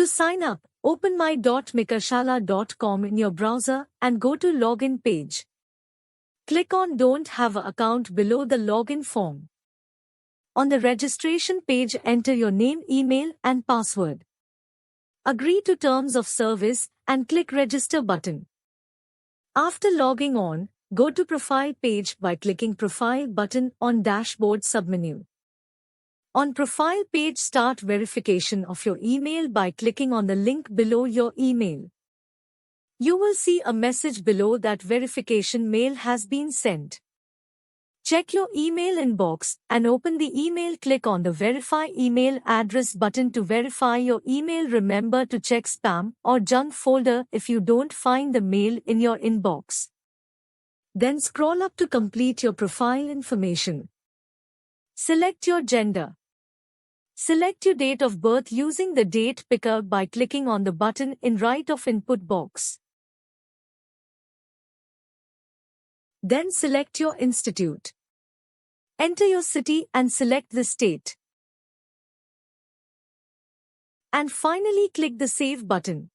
To sign up, open my.makershala.com in your browser and go to Login page. Click on Don't Have an Account below the login form. On the registration page, enter your name, email, and password. Agree to terms of service and click Register button. After logging on, go to Profile page by clicking Profile button on Dashboard submenu. On Profile page, start verification of your email by clicking on the link below your email. You will see a message below that verification mail has been sent. Check your email inbox and open the email. Click on the Verify Email Address button to verify your email. Remember to check spam or junk folder if you don't find the mail in your inbox. Then scroll up to complete your profile information. Select your gender. Select your date of birth using the date picker by clicking on the button in right of input box. Then select your institute. Enter your city and select the state. And finally click the Save button.